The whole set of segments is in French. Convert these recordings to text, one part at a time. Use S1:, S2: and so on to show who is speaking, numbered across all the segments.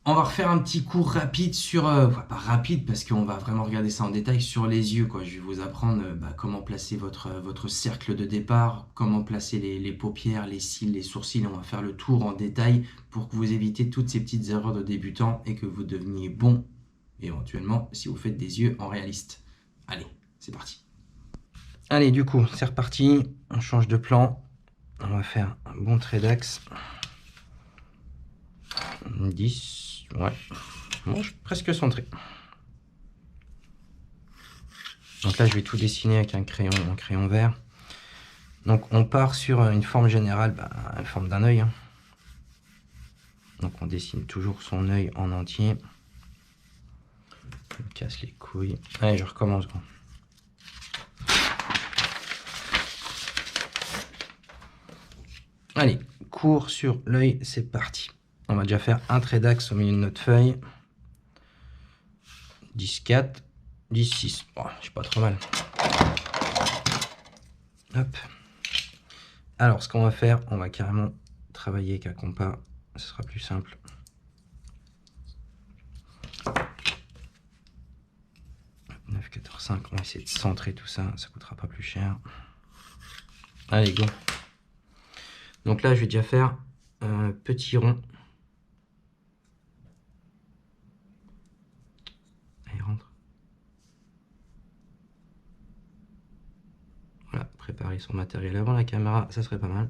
S1: On va refaire un petit cours rapide sur, pas rapide parce qu'on va vraiment regarder ça en détail sur les yeux, quoi. Je vais vous apprendre comment placer votre cercle de départ, comment placer les paupières, les cils, les sourcils. On va faire le tour en détail pour que vous évitez toutes ces petites erreurs de débutant et que vous deveniez bon éventuellement si vous faites des yeux en réaliste. Allez, c'est parti. Allez, du coup, c'est reparti. On change de plan. On va faire un bon trait d'axe. 10, ouais. Bon, je suis presque centré. Donc là, je vais tout dessiner avec un crayon vert. Donc on part sur une forme générale, la forme d'un œil. Donc on dessine toujours son œil en entier. Je me casse les couilles. Allez, je recommence. Allez, cours sur l'œil, c'est parti. On va déjà faire un trait d'axe au milieu de notre feuille. 10, 4, 10, 6. Bon, je suis pas trop mal. Hop. Alors, ce qu'on va faire, on va carrément travailler avec un compas. Ce sera plus simple. « 9, 14, 5. On va essayer de centrer tout ça. Ça coûtera pas plus cher. Allez, go. Donc là, je vais déjà faire un petit rond. Allez, rentre. Voilà, préparer son matériel avant la caméra, ça serait pas mal.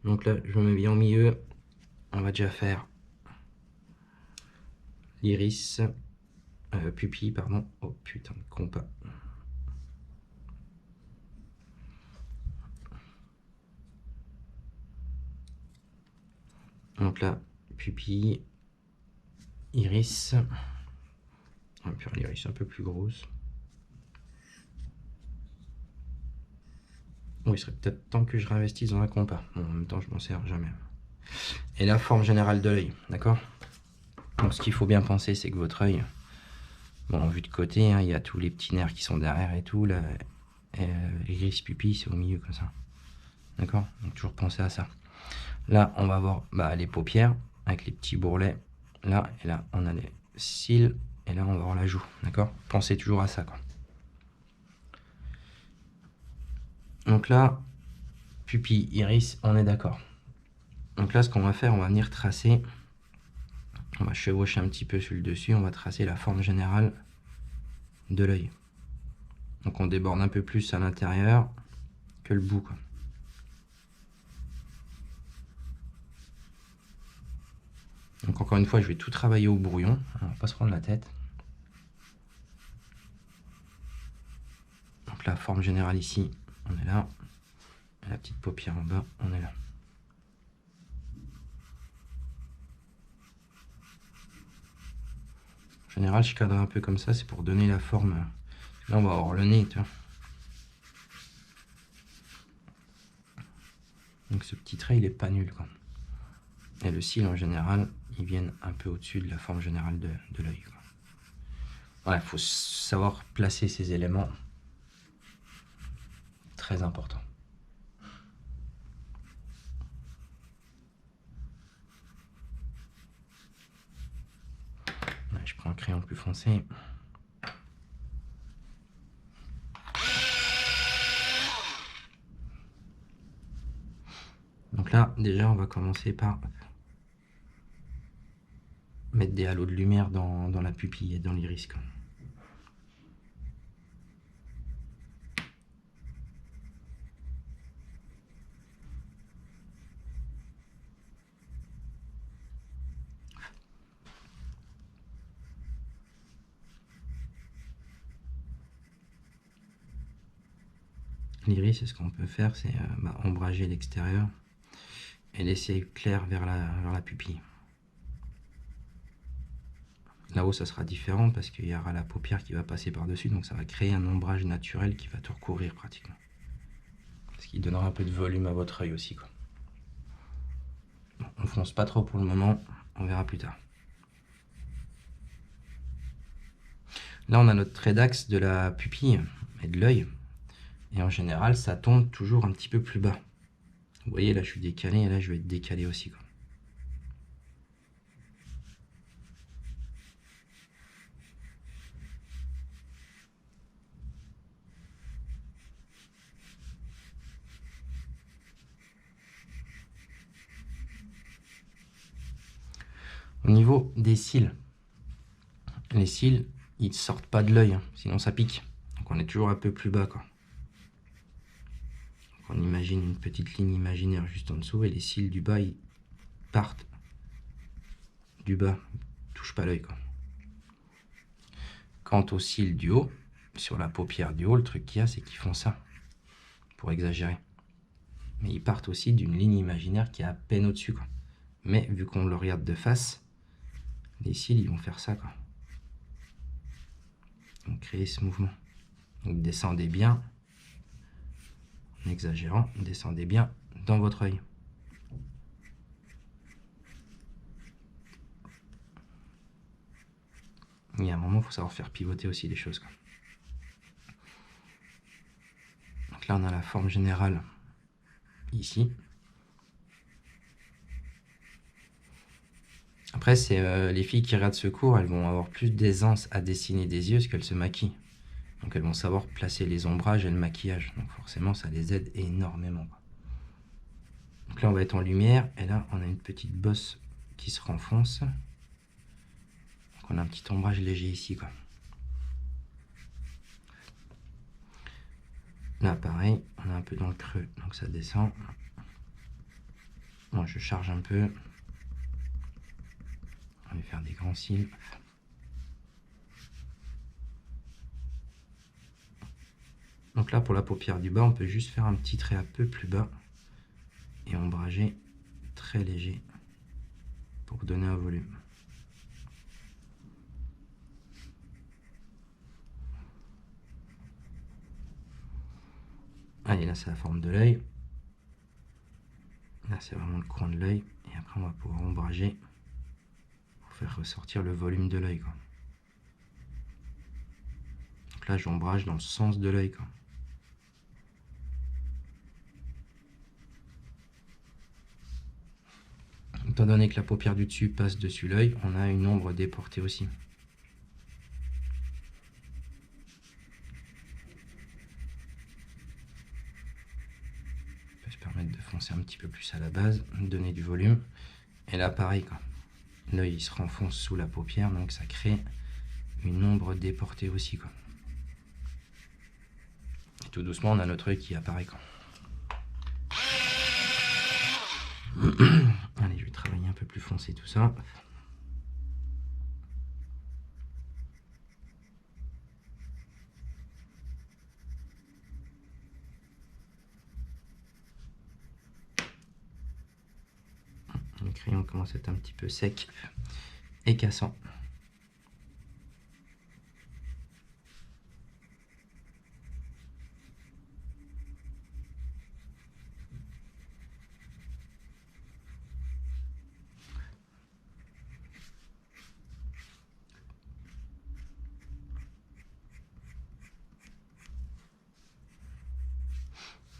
S1: Donc là, je me mets bien au milieu. On va déjà faire l'iris, pupille, pardon. Oh putain de compas. Donc là, pupille, iris. On va faire l'iris un peu plus grosse. Bon, il serait peut-être temps que je réinvestisse dans un compas. Bon, en même temps, je m'en sers jamais. Et la forme générale de l'œil, d'accord? Donc ce qu'il faut bien penser, c'est que votre œil, bon, vu de côté, hein, il y a tous les petits nerfs qui sont derrière et tout. Là, l'iris pupille, c'est au milieu comme ça. D'accord? Donc toujours penser à ça. Là, on va voir les paupières avec les petits bourrelets. Là, et là, on a les cils. Et là, on va voir la joue. D'accord? Pensez toujours à ça, quoi. Donc là, pupille, iris, on est d'accord. Donc là, ce qu'on va faire, on va venir tracer. On va chevaucher un petit peu sur le dessus. On va tracer la forme générale de l'œil. Donc on déborde un peu plus à l'intérieur que le bout, quoi. Donc encore une fois, je vais tout travailler au brouillon. On va pas se prendre la tête. Donc la forme générale ici, on est là. Et la petite paupière en bas, on est là. En général, je cadre un peu comme ça, c'est pour donner la forme. Là, on va avoir le nez, tu vois. Donc ce petit trait, il est pas nul, quoi. Et le cil, en général, ils viennent un peu au-dessus de la forme générale de l'œil. Voilà, il faut savoir placer ces éléments. Très important. Ouais, je prends un crayon plus foncé. Donc là, déjà, on va commencer par mettre des halos de lumière dans la pupille et dans l'iris. L'iris, ce qu'on peut faire, c'est ombrager l'extérieur et laisser clair vers la pupille. Là-haut, ça sera différent parce qu'il y aura la paupière qui va passer par-dessus, donc ça va créer un ombrage naturel qui va tout recouvrir pratiquement. Ce qui donnera un peu de volume à votre œil aussi, quoi. Bon, on fonce pas trop pour le moment, on verra plus tard. Là, on a notre trait d'axe de la pupille et de l'œil. Et en général, ça tombe toujours un petit peu plus bas. Vous voyez, là, je suis décalé et là, je vais être décalé aussi, quoi. Au niveau des cils, les cils, ils ne sortent pas de l'œil, hein, sinon ça pique. Donc on est toujours un peu plus bas, quoi. Donc on imagine une petite ligne imaginaire juste en dessous et les cils du bas, ils partent du bas, ils touchent pas l'œil, quoi. Quant aux cils du haut, sur la paupière du haut, le truc qu'il y a, c'est qu'ils font ça, pour exagérer. Mais ils partent aussi d'une ligne imaginaire qui est à peine au-dessus, quoi. Mais vu qu'on le regarde de face, les cils, ils vont faire ça, quoi. Donc créer ce mouvement. Donc descendez bien, en exagérant, descendez bien dans votre œil. Il y a un moment, il faut savoir faire pivoter aussi les choses, quoi. Donc là, on a la forme générale ici. Après, c'est les filles qui regardent ce cours, elles vont avoir plus d'aisance à dessiner des yeux parce qu'elles se maquillent. Donc elles vont savoir placer les ombrages et le maquillage. Donc forcément, ça les aide énormément, quoi. Donc là, on va être en lumière. Et là, on a une petite bosse qui se renfonce. Donc on a un petit ombrage léger ici, quoi. Là, pareil, on est un peu dans le creux, donc ça descend. Bon, je charge un peu. On va faire des grands cils. Donc là, pour la paupière du bas, on peut juste faire un petit trait un peu plus bas et ombrager très léger pour donner un volume. Allez, là, c'est la forme de l'œil. Là, c'est vraiment le coin de l'œil. Et après, on va pouvoir ombrager pour faire ressortir le volume de l'œil, quoi. Donc là, j'ombrage dans le sens de l'œil, quoi. Étant donné que la paupière du dessus passe dessus l'œil, on a une ombre déportée aussi. On peut se permettre de foncer un petit peu plus à la base, donner du volume. Et là, pareil, quoi. L'œil il se renfonce sous la paupière, donc ça crée une ombre déportée aussi, quoi. Et tout doucement, on a notre œil qui apparaît, quoi. Allez, je vais travailler un peu plus foncé tout ça. Le crayon commence à être un petit peu sec et cassant.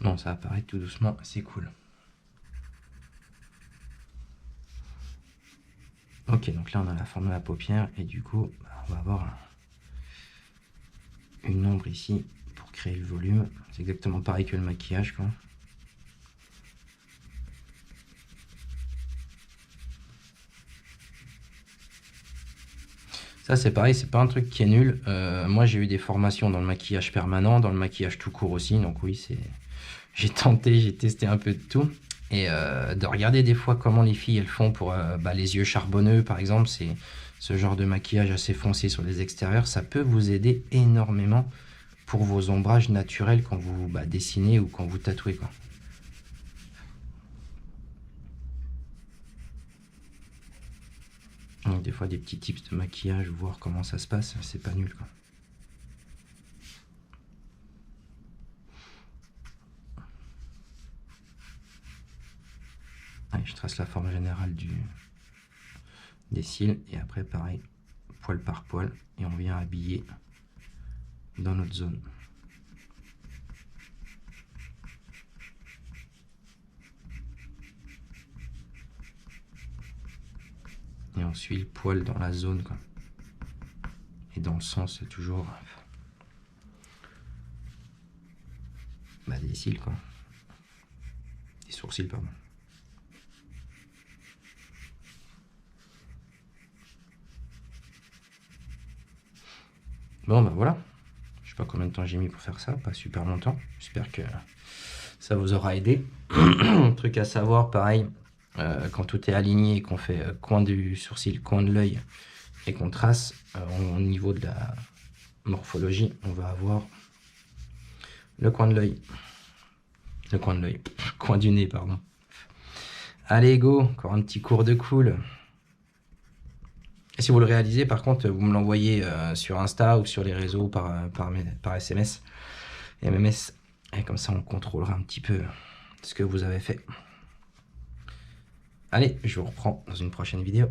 S1: Bon, ça apparaît tout doucement, c'est cool. Ok, donc là on a la forme de la paupière et du coup, on va avoir une ombre ici pour créer le volume. C'est exactement pareil que le maquillage, quoi. Ça c'est pareil, c'est pas un truc qui est nul. Moi j'ai eu des formations dans le maquillage permanent, dans le maquillage tout court aussi, donc oui, j'ai tenté, j'ai testé un peu de tout. Et de regarder des fois comment les filles elles font pour les yeux charbonneux par exemple, c'est ce genre de maquillage assez foncé sur les extérieurs, ça peut vous aider énormément pour vos ombrages naturels quand vous dessinez ou quand vous tatouez, quoi. Donc des fois des petits tips de maquillage, voir comment ça se passe, c'est pas nul, quoi. Allez, je trace la forme générale des cils et après pareil, poil par poil, et on vient habiller dans notre zone. Et on suit le poil dans la zone, quoi. Et dans le sens toujours des cils, quoi. Des sourcils, pardon. Bon, bah voilà. Je sais pas combien de temps j'ai mis pour faire ça, pas super longtemps. J'espère que ça vous aura aidé. Truc à savoir, pareil, quand tout est aligné et qu'on fait coin du sourcil, coin de l'œil et qu'on trace, au niveau de la morphologie, on va avoir le coin de l'œil. Le coin de l'œil. Coin du nez, pardon. Allez, go. Encore un petit cours de cool. Et si vous le réalisez, par contre, vous me l'envoyez sur Insta ou sur les réseaux par SMS, MMS. Et comme ça, on contrôlera un petit peu ce que vous avez fait. Allez, je vous reprends dans une prochaine vidéo.